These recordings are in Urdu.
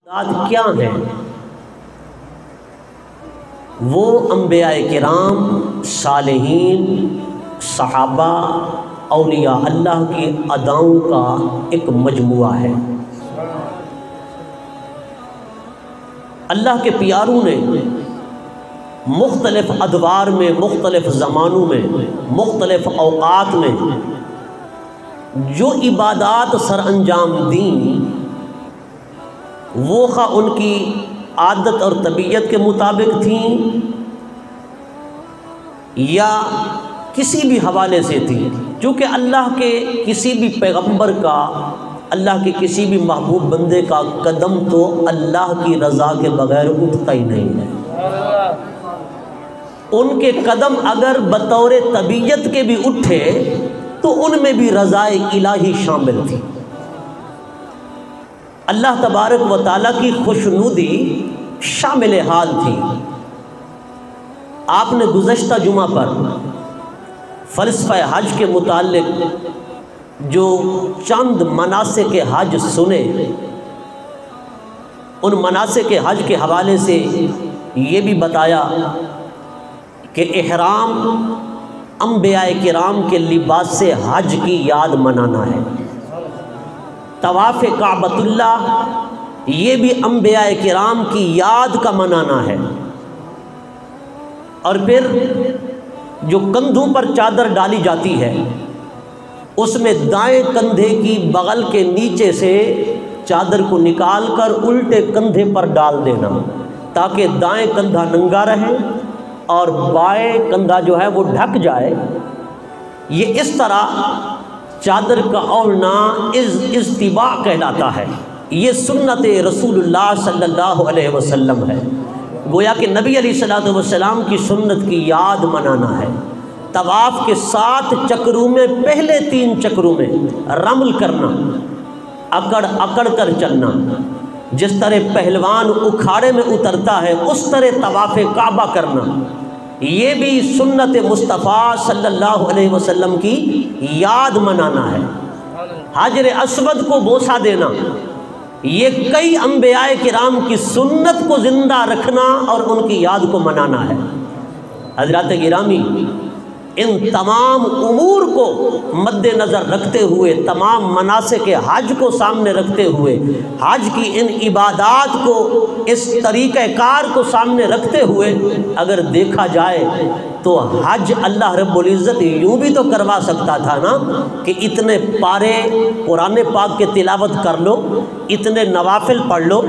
عبادات کیا ہیں؟ وہ انبیاء کرام، صالحین، صحابہ، اولیاء اللہ کی اداؤں کا ایک مجموعہ ہے۔ اللہ کے پیاروں نے مختلف ادوار میں، مختلف زمانوں میں، مختلف اوقات میں جو عبادات سر انجام دیں، وہ خواہ ان کی عادت اور طبیعت کے مطابق تھیں یا کسی بھی حوالے سے تھیں، چونکہ اللہ کے کسی بھی پیغمبر کا، اللہ کے کسی بھی محبوب بندے کا قدم تو اللہ کی رضا کے بغیر اٹھتا ہی نہیں ہے۔ ان کے قدم اگر بطور طبیعت کے بھی اٹھے تو ان میں بھی رضا الہی شامل تھی۔ اللہ تبارک و تعالیٰ کی خوشنودی شامل حال تھی۔ آپ نے گزشتہ جمعہ پر فلسفہ حج کے متعلق جو چند مناسک حج سنے، ان مناسک حج کے حوالے سے یہ بھی بتایا کہ احرام انبیاء کرام کے لباس سے حج کی یاد منانا ہے۔ طواف کعبۃ اللہ یہ بھی انبیاء کرام کی یاد کا منانا ہے۔ اور پھر جو کندھوں پر چادر ڈالی جاتی ہے، اس میں دائیں کندھے کی بغل کے نیچے سے چادر کو نکال کر الٹے کندھے پر ڈال دینا تاکہ دائیں کندھا ننگا رہے اور بائیں کندھا جو ہے وہ ڈھک جائے۔ یہ اس طرح چادر کا اوڑھنا اجتباع کہلاتا ہے۔ یہ سنت رسول اللہ صلی اللہ علیہ وسلم ہے، گویا کہ نبی علیہ السلام کی سنت کی یاد منانا ہے۔ طواف کے 7 چکروں میں پہلے 3 چکروں میں رمل کرنا، اکڑ اکڑ کر چلنا، جس طرح پہلوان اکھاڑے میں اترتا ہے اس طرح طواف کعبہ کرنا، یہ بھی سنت مصطفیٰ صلی اللہ علیہ وسلم کی یاد منانا ہے۔ حجر اسود کو بوسہ دینا، یہ کئی انبیاء کرام کی سنت کو زندہ رکھنا اور ان کی یاد کو منانا ہے۔ حضرات گرامی، ان تمام امور کو مد نظر رکھتے ہوئے، تمام مناسک حج کو سامنے رکھتے ہوئے، حج کی ان عبادات کو، اس طریقہ کار کو سامنے رکھتے ہوئے اگر دیکھا جائے تو حج اللہ رب العزت یوں بھی تو کروا سکتا تھا نا کہ اتنے پارے قرآن پاک کے تلاوت کر لو، اتنے نوافل پڑھ لو،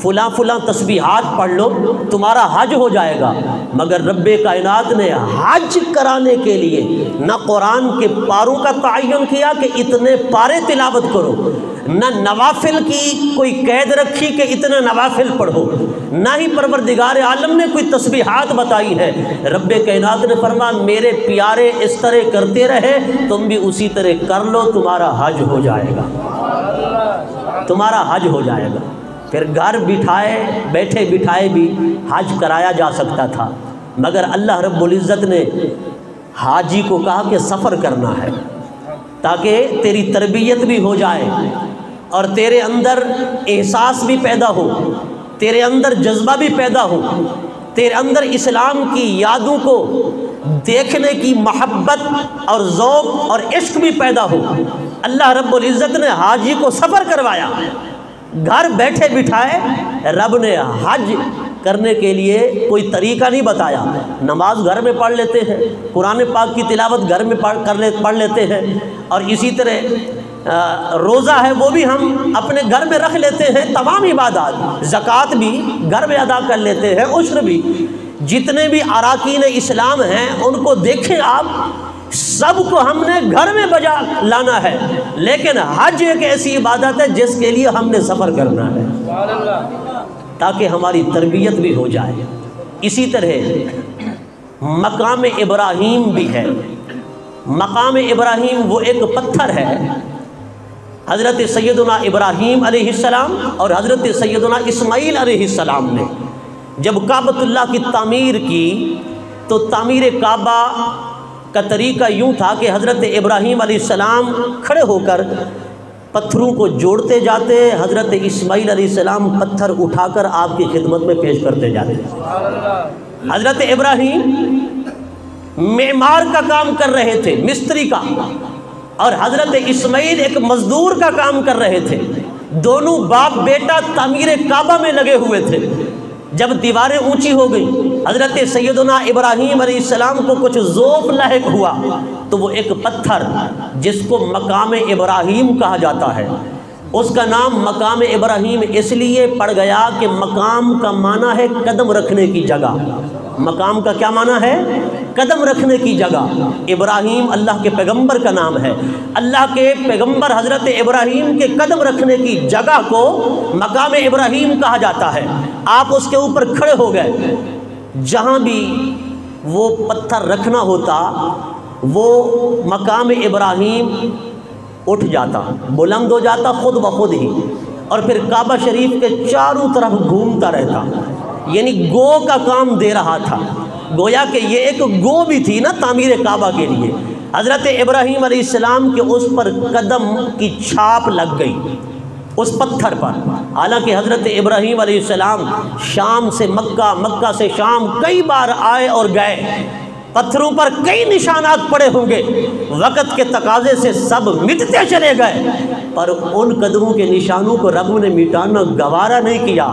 فلاں فلاں تسبیحات پڑھ لو، تمہارا حج ہو جائے گا۔ مگر رب کائنات نے حج کرانے کے لیے نہ قرآن کے پاروں کا تعین کیا کہ اتنے پارے تلاوت کرو، نہ نوافل کی کوئی قید رکھی کہ اتنے نوافل پڑھو، نہ ہی پروردگار عالم نے کوئی تسبیحات بتائی ہے۔ رب کائنات نے فرمایا میرے پیارے اس طرح کرتے رہے، تم بھی اسی طرح کر لو، تمہارا حج ہو جائے گا، تمہارا حج ہو جائے گا۔ پھر گھر بیٹھے بٹھائے بھی حج کرایا جا سکتا تھا، مگر اللہ رب العزت نے حاجی کو کہا کہ سفر کرنا ہے تاکہ تیری تربیت بھی ہو جائے اور تیرے اندر احساس بھی پیدا ہو، تیرے اندر جذبہ بھی پیدا ہو، تیرے اندر اسلام کی یادوں کو دیکھنے کی محبت اور ذوق اور عشق بھی پیدا ہو۔ اللہ رب العزت نے حاجی کو سفر کروایا، گھر بیٹھے بٹھائے رب نے حج کرنے کے لیے کوئی طریقہ نہیں بتایا۔ نماز گھر میں پڑھ لیتے ہیں، قرآن پاک کی تلاوت گھر میں پڑھ لیتے ہیں، اور اسی طرح روزہ ہے وہ بھی ہم اپنے گھر میں رکھ لیتے ہیں، تمام عبادات، زکوٰۃ بھی گھر میں ادا کر لیتے ہیں، عشر بھی، جتنے بھی اراکین اسلام ہیں ان کو دیکھیں آپ، سب کو ہم نے گھر میں بجا لانا ہے، لیکن حج ایک ایسی عبادت ہے جس کے لیے ہم نے سفر کرنا ہے تاکہ ہماری تربیت بھی ہو جائے۔ اسی طرح مقام ابراہیم بھی ہے۔ مقام ابراہیم وہ ایک پتھر ہے، حضرت سیدنا ابراہیم علیہ السلام اور حضرت سیدنا اسماعیل علیہ السلام نے جب کعبۃ اللہ کی تعمیر کی تو تعمیر کعبہ کا طریقہ یوں تھا کہ حضرت ابراہیم علیہ السلام کھڑے ہو کر پتھروں کو جوڑتے جاتے، حضرت اسماعیل علیہ السلام پتھر اٹھا کر آپ کی خدمت میں پیش کرتے جاتے۔ حضرت ابراہیم معمار کا کام کر رہے تھے، مستری کا، اور حضرت اسماعیل ایک مزدور کا کام کر رہے تھے۔ دونوں باپ بیٹا تعمیر کعبہ میں لگے ہوئے تھے۔ جب دیواریں اونچی ہو گئیں، حضرت سیدنا ابراہیم علیہ السلام کو کچھ ذوق لاحق ہوا، تو وہ ایک پتھر جس کو مقام ابراہیم کہا جاتا ہے، اس کا نام مقام ابراہیم اس لیے پڑ گیا کہ مقام کا معنی ہے قدم رکھنے کی جگہ۔ مقام کا کیا معنی ہے؟ قدم رکھنے کی جگہ۔ ابراہیم اللہ کے پیغمبر کا نام ہے۔ اللہ کے پیغمبر حضرت ابراہیم کے قدم رکھنے کی جگہ کو مقام ابراہیم کہا جاتا ہے۔ آپ اس کے اوپر کھڑے ہو گئے، جہاں بھی وہ پتھر رکھنا ہوتا وہ مقام ابراہیم اٹھ جاتا، بلند ہو جاتا خود بخود ہی، اور پھر کعبہ شریف کے چاروں طرف گھومتا رہتا، یعنی گو کا کام دے رہا تھا۔ گویا کہ یہ ایک گو بھی تھی نا تعمیر کعبہ کے لیے۔ حضرت ابراہیم علیہ السلام کے اس پر قدم کی چھاپ لگ گئی اس پتھر پر۔ حالانکہ حضرت ابراہیم علیہ السلام شام سے مکہ، مکہ سے شام کئی بار آئے اور گئے، پتھروں پر کئی نشانات پڑے ہوں گے، وقت کے تقاضے سے سب مٹتے چلے گئے، پر ان قدموں کے نشانوں کو رب نے مٹانا گوارا نہیں کیا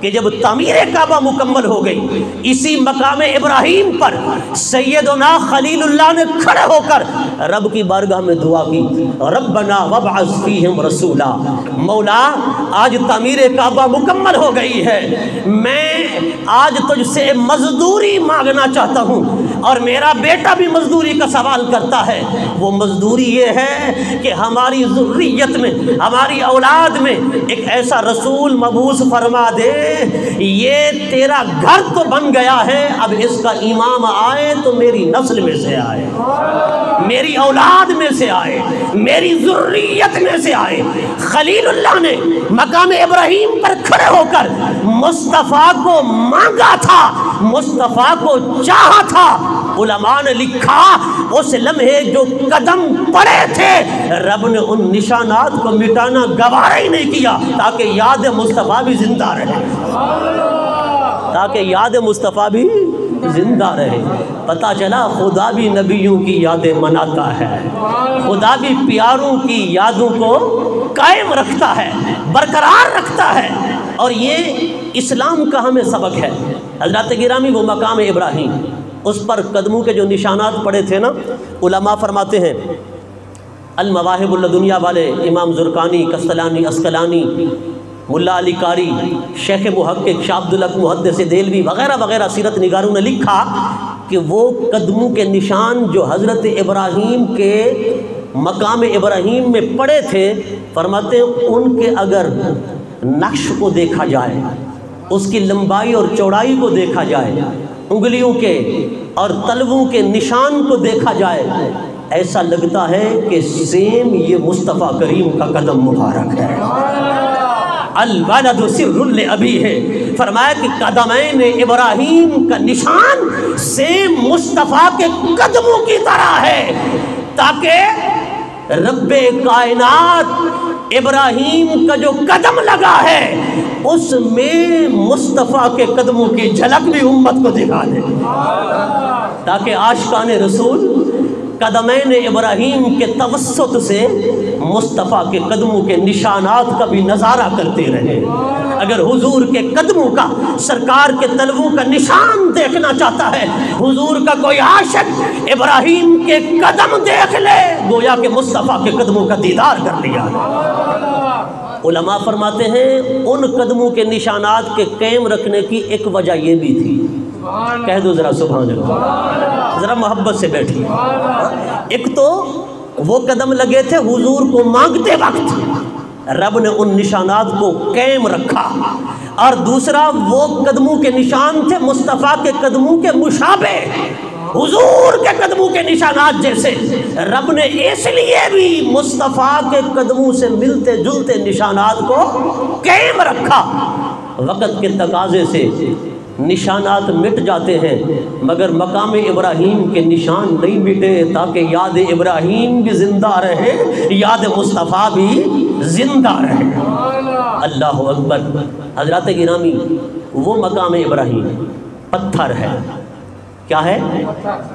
کہ جب تعمیر کعبہ مکمل ہو گئی، اسی مقام ابراہیم پر سیدنا خلیل اللہ نے کھڑے ہو کر رب کی بارگاہ میں دعا کی، ربنا وابعث فیہم رسولا، مولا آج تعمیر کعبہ مکمل ہو گئی ہے، میں آج تجھ سے مزدوری مانگنا چاہتا ہوں، اور میرا بیٹا بھی مزدوری کا سوال کرتا ہے۔ وہ مزدوری یہ ہے کہ ہماری ذریت میں، ہماری اولاد میں ایک ایسا رسول مبعوث فرما دے، یہ تیرا گھر تو بن گیا ہے، اب اس کا امام آئے تو میری نسل میں سے آئے، میری اولاد میں سے آئے، میری ذریت میں سے آئے۔ خلیل اللہ نے مقام ابراہیم پر کھڑے ہو کر مصطفیٰ کو مانگا تھا، مصطفیٰ کو چاہا تھا۔ علماء نے لکھا اس لمحے جو قدم پڑے تھے، رب نے ان نشانات کو مٹانا گوارا ہی نہیں کیا، تاکہ یاد مصطفیٰ بھی زندہ رہے، تاکہ یاد مصطفیٰ بھی زندہ رہے۔ پتہ چلا خدا بھی نبیوں کی یادیں مناتا ہے، خدا بھی پیاروں کی یادوں کو قائم رکھتا ہے، برقرار رکھتا ہے، اور یہ اسلام کا ہمیں سبق ہے۔ حضرات گرامی، وہ مقام ابراہیم، اس پر قدموں کے جو نشانات پڑے تھے نا، علماء فرماتے ہیں، المواہب اللدنیہ والے امام زرقانی، کستلانی، اسقلانی، ملا علی قاری، شیخ محقق شاہ عبدالحق محدث دہلوی وغیرہ وغیرہ سیرت نگاروں نے لکھا کہ وہ قدموں کے نشان جو حضرت ابراہیم کے مقام ابراہیم میں پڑے تھے، فرماتے ہیں ان کے اگر نقش کو دیکھا جائے، اس کی لمبائی اور چوڑائی کو دیکھا جائے، انگلیوں کے اور تلووں کے نشان کو دیکھا جائے، ایسا لگتا ہے کہ سیم یہ مصطفیٰ کریم کا قدم مبارک ہے۔ الولد سر لابی ہے، فرمایا کہ قدمین ابراہیم کا نشان سیم مصطفیٰ کے قدموں کی طرح ہے، تاکہ رب کائنات ابراہیم کا جو قدم لگا ہے اس میں مصطفیٰ کے قدموں کی جھلک بھی امت کو دکھا دے، تاکہ عاشقان رسول قدمین ابراہیم کے توسط سے مصطفیٰ کے قدموں کے نشانات کا بھی نظارہ کرتے رہے۔ اگر حضور کے قدموں کا، سرکار کے تلووں کا نشان دیکھنا چاہتا ہے، حضور کا کوئی عاشق ابراہیم کے قدم دیکھ لے، گویا کہ مصطفیٰ کے قدموں کا دیدار کر لیا۔ علماء فرماتے ہیں ان قدموں کے نشانات کے قائم رکھنے کی ایک وجہ یہ بھی تھی، کہہ دو ذرا سبحان اللہ، ذرا محبت سے بیٹھی۔ ایک تو وہ قدم لگے تھے حضور کو مانگتے وقت، رب نے ان نشانات کو قائم رکھا، اور دوسرا وہ قدموں کے نشان تھے مصطفیٰ کے قدموں کے مشابہ، حضور کے قدموں کے نشانات جیسے، رب نے اس لیے بھی مصطفیٰ کے قدموں سے ملتے جلتے نشانات کو قائم رکھا۔ وقت کے تقاضے سے نشانات مٹ جاتے ہیں، مگر مقام ابراہیم کے نشان نہیں مٹے، تاکہ یاد ابراہیم بھی زندہ رہے، یاد مصطفیٰ بھی زندہ رہے۔ اللہ اکبر۔ حضرات گرامی، وہ مقام ابراہیم پتھر ہے، کیا ہے؟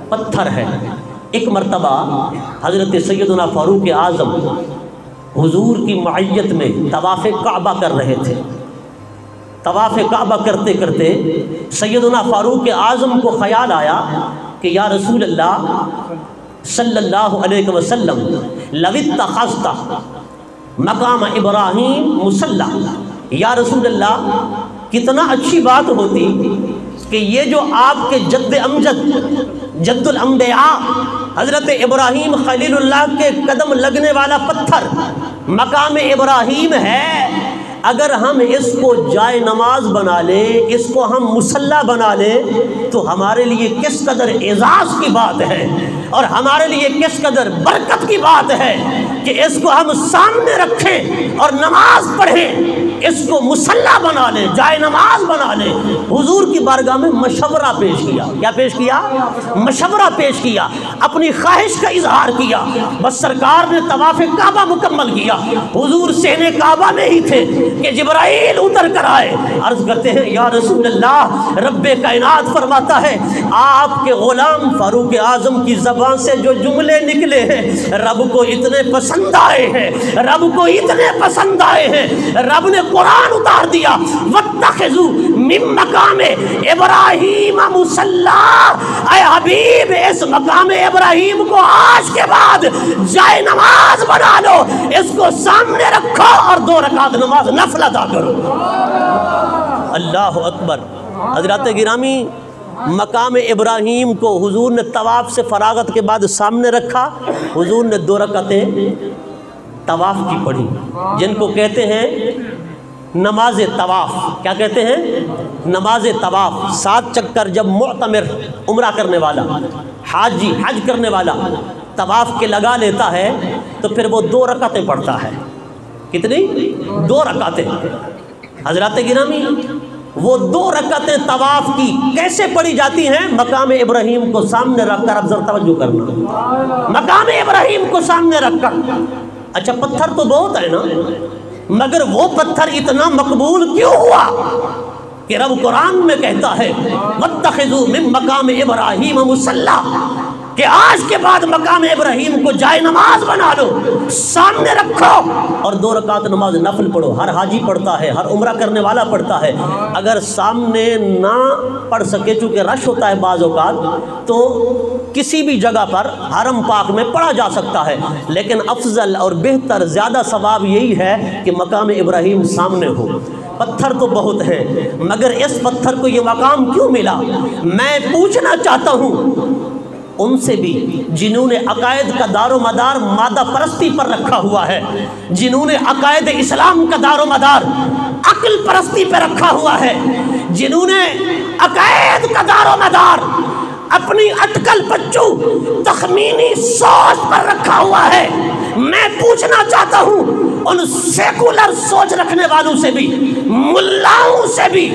پتھر ہے۔ ایک مرتبہ حضرت سیدنا فاروق اعظم حضور کی معیت میں طواف کعبہ کر رہے تھے۔ طواف کعبہ کرتے کرتے سیدنا فاروق اعظم کو خیال آیا کہ یا رسول اللہ صلی اللہ علیہ وسلم لو اتخذت مقام ابراہیم مصلی، یا رسول اللہ کتنا اچھی بات ہوتی کہ یہ جو آپ کے جد امجد جد الانبیاء حضرت ابراہیم خلیل اللہ کے قدم لگنے والا پتھر مقام ابراہیم ہے، اگر ہم اس کو جائے نماز بنا لیں، اس کو ہم مصلی بنا لیں تو ہمارے لیے کس قدر اعزاز کی بات ہے اور ہمارے لیے کس قدر برکت کی بات ہے کہ اس کو ہم سامنے رکھیں اور نماز پڑھیں، اس کو مصلی بنا لیں، جائے نماز بنا لیں۔ حضور کی بارگاہ میں مشورہ پیش کیا۔ کیا پیش کیا؟ مشورہ پیش کیا، اپنی خواہش کا اظہار کیا۔ بس سرکار نے طواف کعبہ مکمل کیا، حضور صحن کعبہ میں ہی تھے کہ جبرائیل اتر کر آئے، عرض کرتے ہیں یا رسول اللہ، رب کائنات فرماتا ہے آپ کے غلام فاروق اعظم کی زبان سے جو جملے نکلے ہیں رب کو اتنے پسند آئے ہیں، رب کو اتنے پسند آئے ہیں، رب نے قرآن اتار دیا واتخذوا من مقام ابراہیم مصلی۔ اے حبیب، اس مقام ابراہیم کو آج کے بعد جائے نماز بنا لو، اس کو سامنے رکھو اور 2 رکعت نماز نفل ادا کرو۔ اللہ اکبر۔ حضرات گرامی، مقام ابراہیم کو حضور نے طواف سے فراغت کے بعد سامنے رکھا، حضور نے 2 رکعتیں طواف کی پڑھی، جن کو کہتے ہیں نماز طواف۔ کیا کہتے ہیں؟ نماز طواف۔ 7 چکر جب معتمر عمرہ کرنے والا، حاجی حج کرنے والا طواف کے لگا لیتا ہے تو پھر وہ 2 رکعتیں پڑھتا ہے۔ کتنی؟ 2 رکعتیں۔ حضرات گرامی، وہ 2 رکعتیں طواف کی کیسے پڑھی جاتی ہیں؟ مقام ابراہیم کو سامنے رکھ کر، اب ذرا توجہ کرنا، مقام ابراہیم کو سامنے رکھ کر۔ اچھا، پتھر تو بہت ہے نا، مگر وہ پتھر اتنا مقبول کیوں ہوا کہ رب قرآن میں کہتا ہے واتخذوا من مقام ابراہیم مصلی، کہ آج کے بعد مقام ابراہیم کو جائے نماز بنا لو، سامنے رکھو اور 2 رکعت نماز نفل پڑھو۔ ہر حاجی پڑھتا ہے، ہر عمرہ کرنے والا پڑھتا ہے۔ اگر سامنے نہ پڑھ سکے، چونکہ رش ہوتا ہے بعض اوقات، تو کسی بھی جگہ پر حرم پاک میں پڑھا جا سکتا ہے، لیکن افضل اور بہتر زیادہ ثواب یہی ہے کہ مقام ابراہیم سامنے ہو۔ پتھر تو بہت ہیں، مگر اس پتھر کو یہ مقام کیوں ملا؟ میں پوچھنا چاہتا ہوں ان سے بھی جنہوں نے عقائد کا دار و مدار مادہ پرستی پر رکھا ہوا ہے، جنہوں نے عقائد اسلام کا دار و مدار عقل پرستی پر رکھا ہوا ہے، جنہوں نے عقائد کا دار و مدار اپنی اٹکل پچو تخمینی سوچ پر رکھا ہوا ہے۔ میں پوچھنا چاہتا ہوں ان سیکولر سوچ رکھنے والوں سے بھی، ملاؤں سے بھی،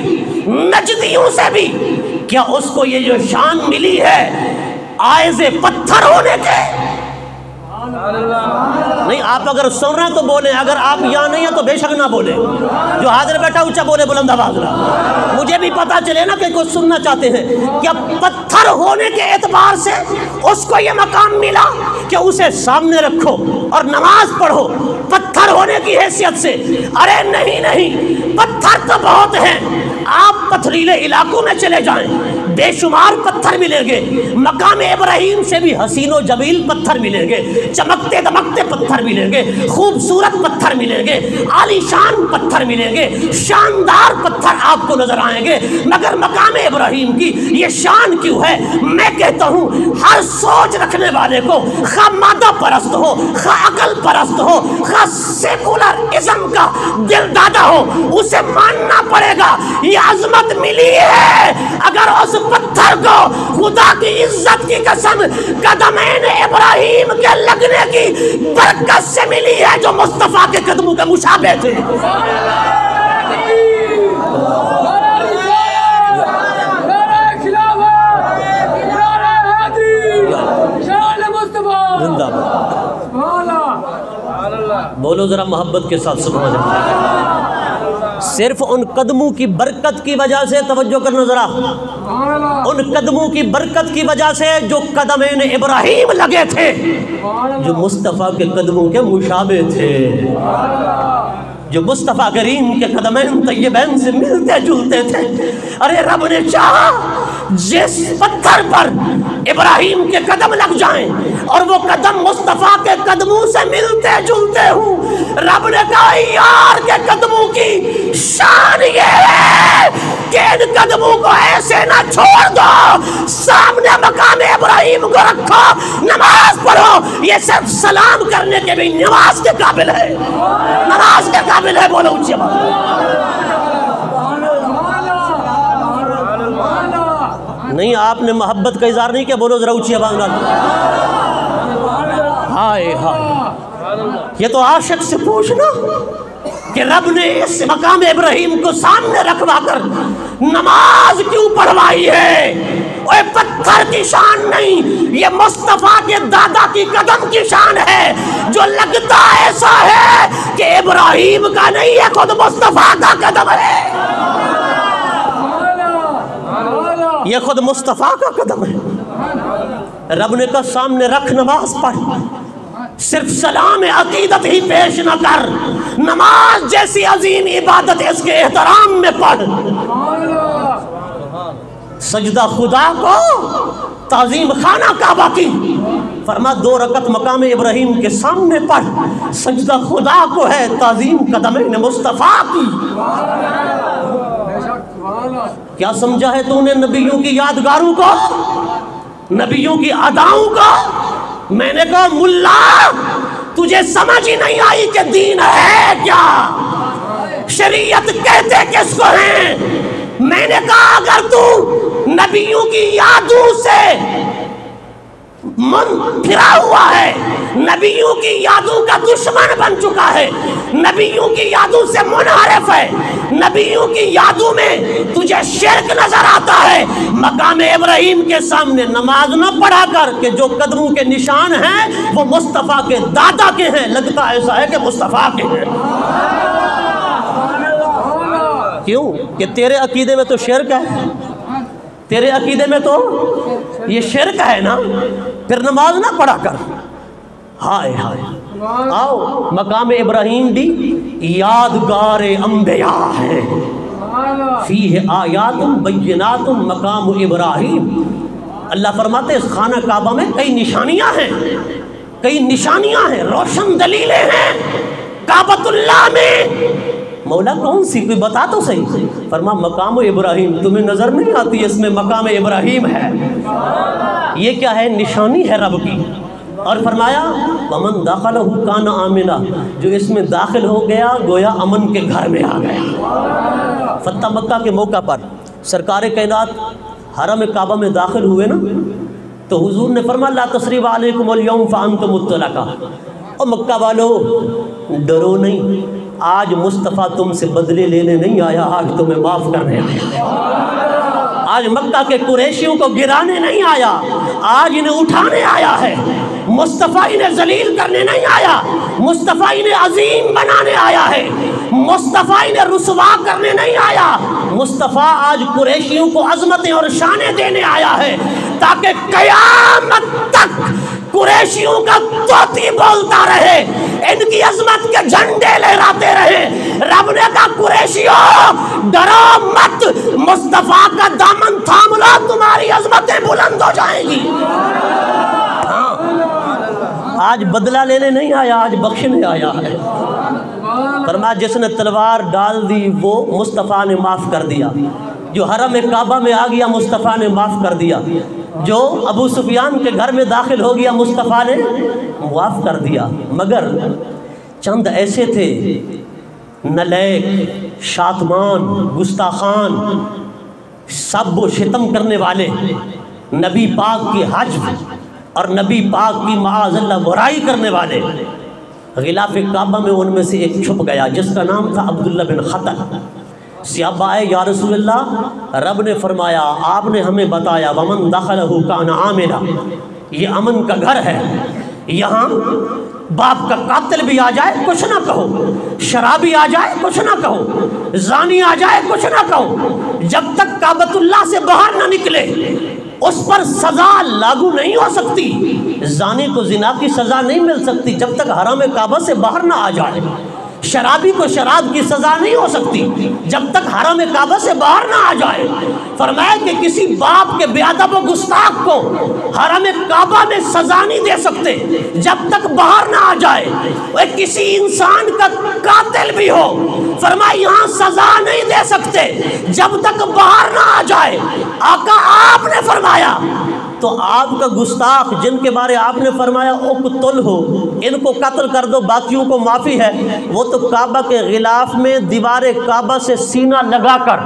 نجدیوں سے بھی، کیا اس کو یہ جو شان ملی ہے آئز پتھر ہونے کے؟ نہیں، آپ اگر سن رہے ہیں تو بولیں، اگر آپ یہاں نہیں ہیں تو بے شک نہ بولیں۔ جو حاضر بیٹھا اونچا بولے بلند آواز میں، مجھے بھی پتا چلے نا کہ کچھ سننا چاہتے ہیں۔ کیا پتھر ہونے کے اعتبار سے اس کو یہ مقام ملا کہ اسے سامنے رکھو اور نماز پڑھو پتھر ہونے کی حیثیت سے؟ ارے نہیں، پتھر تو بہت ہیں۔ آپ پتھریلے علاقوں میں چلے جائیں، بے شمار پتھر ملیں گے۔ مقام ابراہیم سے بھی حسین و جمیل پتھر ملیں گے، چمکتے دمکتے پتھر ملیں گے، خوبصورت پتھر ملیں گے، عالی شان پتھر ملیں گے، شاندار پتھر آپ کو نظر آئیں گے، مگر مقام ابراہیم کی یہ شان کیوں ہے؟ میں کہتا ہوں ہر سوچ رکھنے والے کو، خواہ مادہ پرست ہو، خواہ عقل پرست ہو، خواہ سیکولر ازم کا دل دادا ہو، اسے ماننا پڑے گا یہ عظمت ملی ہے اگر اس پتھر کو خدا کی عزت کی قسم قدمین ابراہیم کے لگنے کی برکت سے ملی ہے جو مصطفیٰ کے قدموں کے مشابہ تھے۔ بولو بولو ذرا محبت کے ساتھ سبحان اللہ۔ صرف ان قدموں کی برکت کی وجہ سے، توجہ کرنا ذرا، ان قدموں کی برکت کی وجہ سے جو قدمین ابراہیم لگے تھے، جو مصطفیٰ کے قدموں کے مشابہ تھے، جو مصطفیٰ کریم کے قدمین طیبین سے ملتے جلتے تھے۔ ارے رب نے چاہا جس پتھر پر ابراہیم کے قدم لگ جائیں اور وہ قدم مصطفیٰ کے قدموں سے ملتے جلتے ہوں، رب نے کہا یار کے قدموں کی شان یہ ہے کہ ان قدموں کو ایسے نہ چھوڑ دو، سامنے مقام ابراہیم کو رکھو، نماز پڑھو۔ یہ صرف سلام کرنے کے بھی نماز کے قابل ہے، نماز کے قابل ہے۔ بولو اونچی آواز۔ نہیں آپ نے محبت کا اظہار نہیں کیا، بولو ذرا اونچی آواز نہ۔ ہائے ہائے، یہ تو عاشق سے پوچھنا کہ رب نے اس مقام ابراہیم کو سامنے رکھوا کر نماز کیوں پڑھوائی ہے؟ اوے پتھر کی شان نہیں، یہ مصطفیٰ کے دادا کی قدم کی شان ہے، جو لگتا ایسا ہے کہ ابراہیم کا نہیں ہے، خود مصطفیٰ کا قدم ہے، یہ خود مصطفیٰ کا قدم ہے۔ رب نے کہا سامنے رکھ، نماز پڑھ، صرف سلام عقیدت ہی پیش نہ کر، نماز جیسی عظیم عبادت اس کے احترام میں پڑھ۔ سجدہ خدا کو، تعظیم خانہ کعبہ کی، فرما 2 رکعت مقام ابراہیم کے سامنے پڑھ، سجدہ خدا کو ہے، تعظیم قدمین مصطفیٰ کی۔ کیا سمجھا ہے تو نے نبیوں کی یادگاروں کو، نبیوں کی اداؤں کو؟ میں نے کہا ملا تجھے سمجھ ہی نہیں آئی کہ دین ہے کیا، شریعت کہتے کس کو ہیں؟ میں نے کہا اگر تو نبیوں کی یادوں سے من پھرا ہوا ہے، نبیوں کی یادوں کا دشمن بن چکا ہے، نبیوں کی یادوں سے منحرف ہے، نبیوں کی یادوں میں تجھے شرک نظر آتا ہے، مقام ابراہیم کے سامنے نماز نہ پڑھا کر کہ جو قدموں کے نشان ہیں وہ مصطفیٰ کے دادا کے ہیں، لگتا ایسا ہے کہ مصطفیٰ کے ہیں۔ کیوں کہ تیرے عقیدے میں تو شرک ہے، تیرے عقیدے میں تو یہ شرک ہے نا، پھر نماز نہ پڑھا کر۔ ہائے ہائے، آؤ مقام ابراہیم بھی یادگار انبیاء ہے، فیہ آیات بینات مقام ابراہیم۔ اللہ فرماتے ہیں اس خانہ کعبہ میں کئی نشانیاں ہیں، کئی نشانیاں ہیں، روشن دلیلیں ہیں کعبۃ اللہ میں۔ مولا کون سی، کوئی بتا تو صحیح۔ فرما مقام ابراہیم، تمہیں نظر نہیں آتی اس میں مقام ابراہیم ہے، یہ کیا ہے؟ نشانی ہے رب کی۔ اور فرمایا وَمَن دَخَلَهُ كَانَ آمِنًا، جو اس میں داخل ہو گیا گویا امن کے گھر میں آ گیا۔ فتح مکہ کے موقع پر سرکار کائنات حرم کعبہ میں داخل ہوئے نا، تو حضور نے فرمایا لا تثریب علیکم اليوم فانتم الطلقاء، اور مکہ والو ڈرو نہیں، آج مصطفیٰ تم سے بدلے لینے نہیں آیا، آج تمہیں معاف کرنے آیا۔ آج مکہ کے قریشیوں کو گرانے نہیں آیا، آج انہیں اٹھانے آیا ہے۔ مصطفیٰ انہیں ذلیل کرنے نہیں آیا، مصطفیٰ انہیں عظیم بنانے آیا ہے، مصطفیٰ انہیں رسوا کرنے نہیں آیا، مصطفیٰ آج قریشیوں کو عظمتیں اور شانیں دینے آیا ہے، تاکہ قیامت تک قریشیوں کا طوطی بولتا رہے، ان کی عظمت کے جھنڈے لہراتے رہے۔ رب نے کہا قریشیوں ڈرو مت، مصطفیٰ کا دامن تھام لو، تمہاری عظمتیں بلند ہو جائیں گی۔ آج بدلہ لینے نہیں آیا، آج بخشنے آیا ہے۔ فرمایا جس نے تلوار ڈال دی وہ مصطفیٰ نے معاف کر دیا، جو حرم کعبہ میں آ گیا مصطفیٰ نے معاف کر دیا، جو ابو سفیان کے گھر میں داخل ہو گیا مصطفیٰ نے معاف کر دیا۔ مگر چند ایسے تھے نلیک، شاتمان، گستاخان، سب و شتم کرنے والے، نبی پاک کی حجب اور نبی پاک کی معاذ اللہ برائی کرنے والے۔ غلاف کعبہ میں ان میں سے ایک چھپ گیا جس کا نام تھا عبداللہ بن خطل۔ صحابہ آئے یا رسول اللہ، رب نے فرمایا آپ نے ہمیں بتایا وَمَن دَخَلَهُ كَانَ آمِنًا، یہ امن کا گھر ہے، یہاں باپ کا قاتل بھی آ جائے کچھ نہ کہو، شرابی آ جائے کچھ نہ کہو، زانی آ جائے کچھ نہ کہو، جب تک کعبۃ اللہ سے باہر نہ نکلے اس پر سزا لاگو نہیں ہو سکتی۔ زانی کو زنا کی سزا نہیں مل سکتی جب تک حرم کعبہ سے باہر نہ آ جائے، شرابی کو شراب کی سزا نہیں ہو سکتی جب تک حرم کعبہ سے باہر نہ آ جائے۔ فرمایا کہ کسی باپ کے بے ادب و گستاخ کو حرم کعبہ میں سزا نہیں دے سکتے جب تک باہر نہ آ جائے۔ وہ کسی انسان کا قاتل بھی ہو، فرمایا یہاں سزا نہیں دے سکتے جب تک باہر نہ آ جائے۔ آقا آپ نے فرمایا تو آپ کا گستاخ جن کے بارے آپ نے فرمایا اقتل ہو، ان کو قتل کر دو، باقیوں کو معافی ہے، وہ تو کعبہ کے غلاف میں دیوار کعبہ سے سینہ لگا کر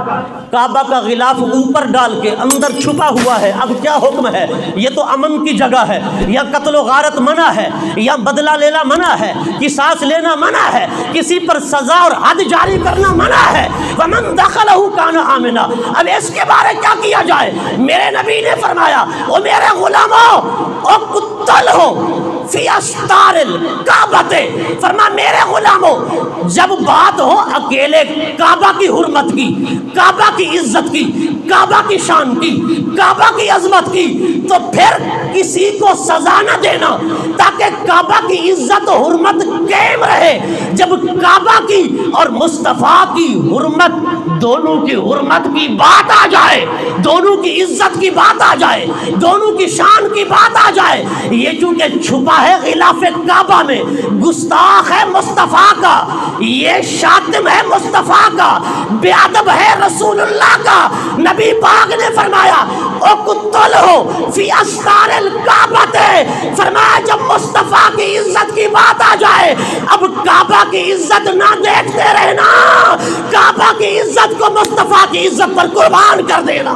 کعبہ کا غلاف اوپر ڈال کے اندر چھپا ہوا ہے۔ اب کیا حکم ہے؟ یہ تو امن کی جگہ ہے، یا قتل و غارت منع ہے، یا بدلہ لینا منع ہے، قصاص لینا منع ہے، کسی پر سزا اور حد جاری کرنا منع ہے۔ وَمَن دَخَلَهُ كَانَ آمِنًا۔ اب اس کے بارے کیا کیا جائے؟ میرے نبی نے فرمایا او میرے غلاموں اقتلہ فی استار الکعبۃ، فرما میرے غلاموں جب بات ہو اکیلے کعبہ کی حرمت کی، کعبہ کی عزت کی، کعبہ کی شان کی، کعبہ کی عظمت کی، تو پھر کسی کو سزا نہ دینا تاکہ کعبہ کی عزت و حرمت قائم رہے۔ جب کعبہ کی اور مصطفیٰ کی حرمت، دونوں کی حرمت کی بات آ جائے، دونوں کی عزت کی بات آ جائے، دونوں کی شان کی بات آ جائے، یہ چونکہ چھپا ہے غلاف کعبہ میں، گستاخ ہے مصطفیٰ کا، یہ شاتم ہے مصطفیٰ کا، بے ادب ہے رسول اللہ کا، نبی پاک نے فرمایا اقتلہ فی استار الکعبۃ، فرمایا جب مصطفیٰ کی عزت کی بات آ جائے اب کعبہ کی عزت نہ دیکھتے رہنا، کعبہ کی عزت کو مصطفیٰ کی عزت پر قربان کر دینا۔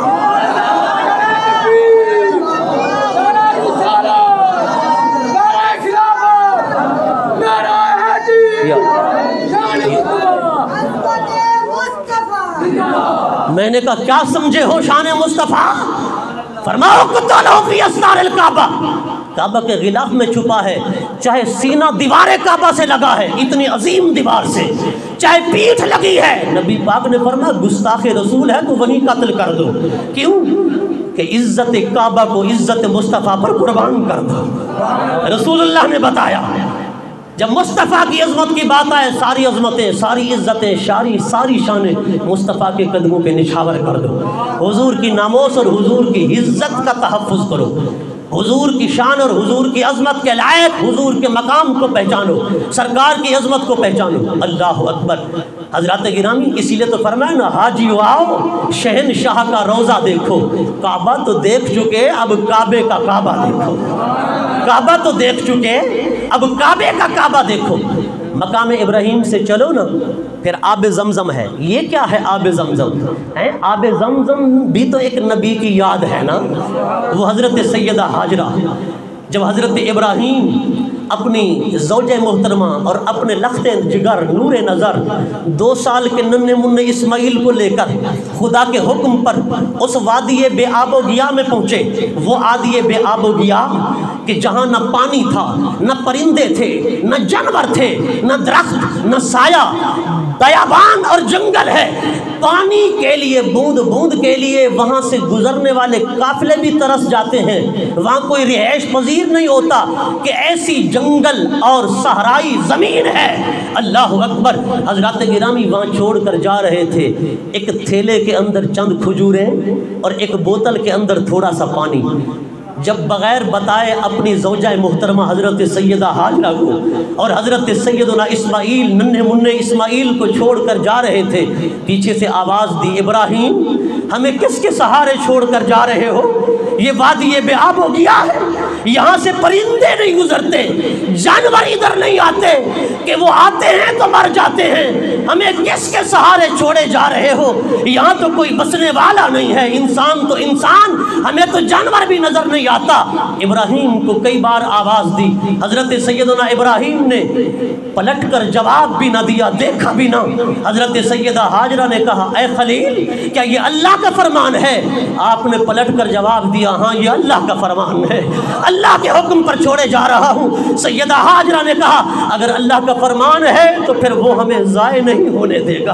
میں نے کہا کیا سمجھے ہو شان مصطفیٰ؟ فرماؤ قتلہ فی استار الکعبہ، کعبہ کے غلاف میں چھپا ہے، چاہے سینہ دیوار کعبہ سے لگا ہے اتنی عظیم دیوار سے، چاہے پیٹھ لگی ہے، نبی پاک نے فرمایا گستاخ رسول ہے تو وہیں قتل کر دو۔ کیوں؟ کہ عزت کعبہ کو عزت مصطفیٰ پر قربان کر دو۔ رسول اللہ نے بتایا جب مصطفیٰ کی عظمت کی بات آئے ساری عظمتیں، ساری عزتیں، ساری شانیں مصطفیٰ کے قدموں پہ نچھاور کر دو۔ حضور کی ناموس اور حضور کی عزت کا تحفظ کرو، حضور کی شان اور حضور کی عظمت کے لائق حضور کے مقام کو پہچانو، سرکار کی عظمت کو پہچانو۔ اللہ اکبر۔ حضرات گرامی اسی لیے تو فرمایا نا حاجیو آؤ شہنشاہ کا روضہ دیکھو، کعبہ تو دیکھ چکے اب کعبے کا کعبہ دیکھو، کعبہ تو دیکھ چکے اب کعبے کا کعبہ دیکھو۔ مقام ابراہیم سے چلو نا پھر آب زمزم ہے۔ یہ کیا ہے آب زمزم؟ آب زمزم بھی تو ایک نبی کی یاد ہے نا، وہ حضرت سیدہ ہاجرہ جب حضرت ابراہیم اپنی زوجہ محترمہ اور اپنے لخت جگر نور نظر 2 سال کے ننھے منھے اسماعیل کو لے کر خدا کے حکم پر اس وادی بے آب و گیا میں پہنچے، وہ وادی بے آب و گیا کہ جہاں نہ پانی تھا، نہ پرندے تھے، نہ جانور تھے، نہ درخت، نہ سایہ، بیابان اور جنگل ہے۔ پانی کے لیے بوند بوند کے لیے وہاں سے گزرنے والے قافلے بھی ترس جاتے ہیں، وہاں کوئی رہائش پذیر نہیں ہوتا کہ ایسی جنگل اور صحرائی زمین ہے۔ اللہ اکبر۔ حضرات گرامی وہاں چھوڑ کر جا رہے تھے ایک تھیلے کے اندر چند کھجوریں اور ایک بوتل کے اندر تھوڑا سا پانی۔ جب بغیر بتائے اپنی زوجہ محترمہ حضرت سیدہ ہاجرہ کو اور حضرت سیدنا اسماعیل ننھے منھے اسماعیل کو چھوڑ کر جا رہے تھے، پیچھے سے آواز دی ابراہیم ہمیں کس کے سہارے چھوڑ کر جا رہے ہو؟ یہ وادی بے آب ہو گیا ہے، یہاں سے پرندے نہیں گزرتے، جانور ادھر نہیں آتے کہ وہ آتے ہیں تو مر جاتے ہیں، ہمیں کس کے سہارے چھوڑے جا رہے ہو؟ یہاں تو کوئی بسنے والا نہیں ہے، انسان تو انسان، ہمیں تو جانور بھی نظر نہیں آتا۔ ابراہیم کو کئی بار آواز دی، حضرت سیدنا ابراہیم نے پلٹ کر جواب بھی نہ دیا، دیکھا بھی نہ۔ حضرت سیدہ ہاجرہ نے کہا اے خلیل کیا یہ اللہ کا فرمان ہے؟ آپ نے پلٹ کر جواب دیا ہاں یہ اللہ کا فرمان ہے۔ اللہ کے حکم پر چھوڑے جا رہا ہوں۔ سیدہ ہاجرہ نے کہا اگر اللہ کا فرمان ہے تو پھر وہ ہمیں ضائع نہیں ہونے دے گا،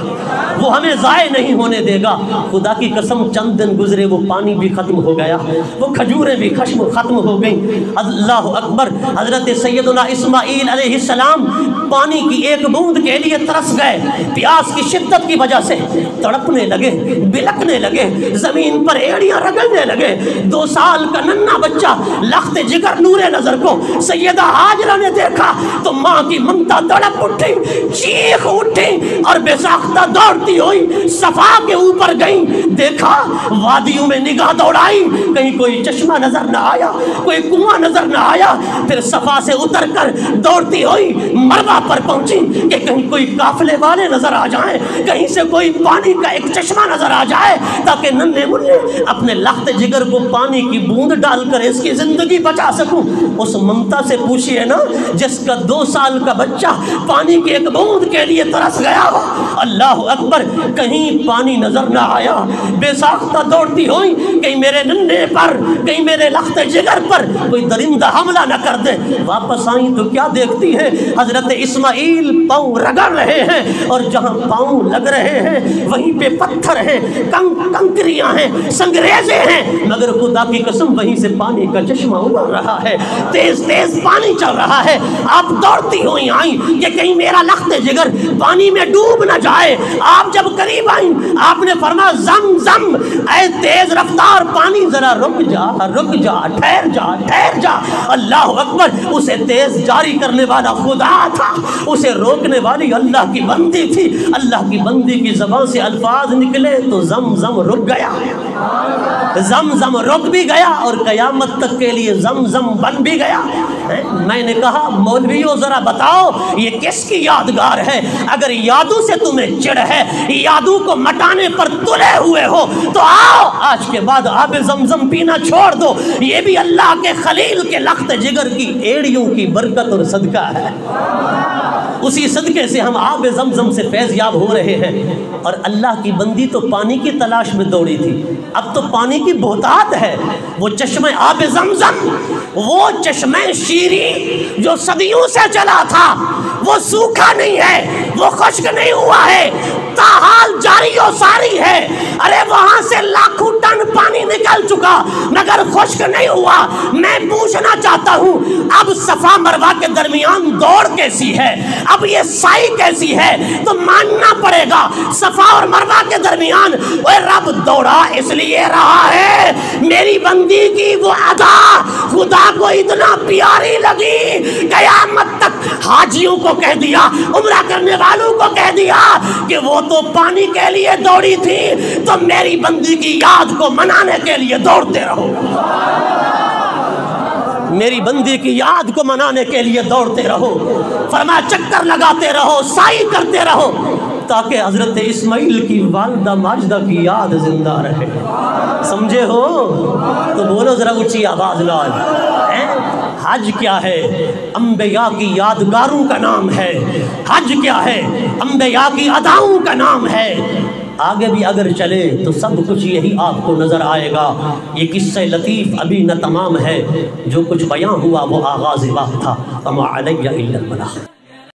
وہ ہمیں ضائع نہیں ہونے دے گا۔ خدا کی قسم چند دن گزرے، وہ پانی بھی ختم ہو گیا، وہ کھجوریں بھی ختم ہو گئیں۔ اللہ اکبر۔ حضرت سیدنا اسماعیل علیہ السلام پانی کی ایک بوند کے لیے ترس گئے، پیاس کی شدت کی وجہ سے تڑپنے لگے، بلکنے لگے، زمین پر ایڑیاں رگڑنے لگے۔ 2 سال کا ننھا بچہ لخت جگر نور نظر کو سیدہ ہاجرہ نے دیکھا تو ماں کی ممتا تڑپ اٹھی، چیخ اٹھی اور بے ساختہ دوڑتی ہوئی صفا کے اوپر گئیں۔ دیکھا وادیوں میں نگاہ دوڑائی، کہیں کوئی چشمہ نظر نہ آیا، کوئی کنواں نظر نہ آیا۔ پھر صفا سے اتر کر دوڑتی ہوئی مروہ پر پہنچی کہ کہیں کوئی قافلے والے نظر آ جائیں، کہیں سے کوئی پانی کا ایک چشمہ نظر آ جائے تاکہ ننھے منھے اپنے لخت جگر کو پانی کی بوند ڈال کر اس کی زندگی بچا سکوں۔ اس ممتا سے پوچھئے نا جس کا 2 سال کا بچہ پانی کی ایک بوند کے لیے ترس گیا ہو۔ اللہ اکبر۔ کہیں پانی نظر نہ آیا، بے ساختہ دوڑتی ہوئی کہیں میرے ننھے پر، کہیں میرے لخت جگر پر کوئی درندہ حملہ نہ کر دے۔ واپس آئیں تو کیا دیکھتی ہے؟ حضرت اسماعیل پاؤں رگڑ رہے ہیں اور جہاں پاؤں لگ رہے ہیں وہیں پہ پتھر ہیں، کنکریاں ہیں، سنگریزے ہیں، مگر خدا کی قسم وہیں سے پانی کا چشمہ ابل رہا ہے، تیز تیز پانی چل رہا ہے۔ آپ دوڑتی ہوئی آئیں کہ کہیں میرا لخت جگر پانی میں ڈوب نہ جائے۔ آپ جب قریب آئیں آپ نے فرمایا زم زم، اے تیز رفتار پانی ذرا رک جا، رک جا، ٹھہر جا، ٹھہر جا۔ اللہ اکبر۔ اسے تیز جاری کرنے والا خدا تھا، اسے روکنے والی اللہ کی بندی تھی۔ اللہ کی بندی کی زبان سے الفاظ نکلے تو زم زم رک گیا، زم زم رک بھی گیا اور قیامت تک کے لیے زم زم بن بھی گیا۔ میں نے کہا مولویوں ذرا بتاؤ یہ کس کی یادگار ہے؟ اگر یادوں سے تمہیں چڑ ہے، یادوں کو مٹانے پر تلے ہوئے ہو تو آؤ آج کے بعد آب زمزم پینا چھوڑ دو۔ یہ بھی اللہ کے خلیل کے لخت جگر کی ایڑیوں کی برکت اور صدقہ ہے۔ اسی صدقے سے ہم آب زمزم سے فیض یاب ہو رہے ہیں۔ اور اللہ کی بندی تو پانی کی تلاش میں دوڑی تھی، اب تو پانی کی بہتات ہے۔ وہ چشمہ آب زمزم، وہ چشمہ شیریں جو صدیوں سے چلا تھا، وہ سوکھا نہیں ہے، وہ خشک نہیں ہوا ہے، تاحال جاری و ساری ہے۔ ارے وہاں سے لاکھوں ٹن پانی نکل چکا مگر خشک نہیں ہوا۔ میں پوچھنا چاہتا ہوں اب صفا مروہ کے درمیان دوڑ کیسی ہے، اب یہ سائی کیسی ہے؟ تو ماننا پڑے گا صفا اور مروہ کے درمیان وہ رب دوڑا اس لیے رہا ہے میری بندی کی وہ ادا خدا کو اتنا پیاری لگی، قیامت تک حاجیوں کو کہہ دیا، عمرہ کرنے والوں کو کہہ دیا کہ وہ تو پانی کے لیے دوڑی تھی، تو میری بندی کی یاد کو منانے کے لیے دوڑتے رہو، میری بندی کی یاد کو منانے کے لیے دوڑتے رہو۔ فرمایا چکر لگاتے رہو، سائی کرتے رہو تاکہ حضرت اسماعیل کی والدہ ماجدہ کی یاد زندہ رہے۔ سمجھے ہو تو بولو ذرا اونچی آواز نال۔ حج کیا ہے؟ انبیاء کی یادگاروں کا نام ہے۔ حج کیا ہے؟ انبیاء کی اداؤں کا نام ہے۔ آگے بھی اگر چلے تو سب کچھ یہی آپ کو نظر آئے گا۔ یہ قصہ لطیف ابھی نہ تمام ہے، جو کچھ بیان ہوا وہ آغاز بات تھا۔ وما علی الا البلاغ۔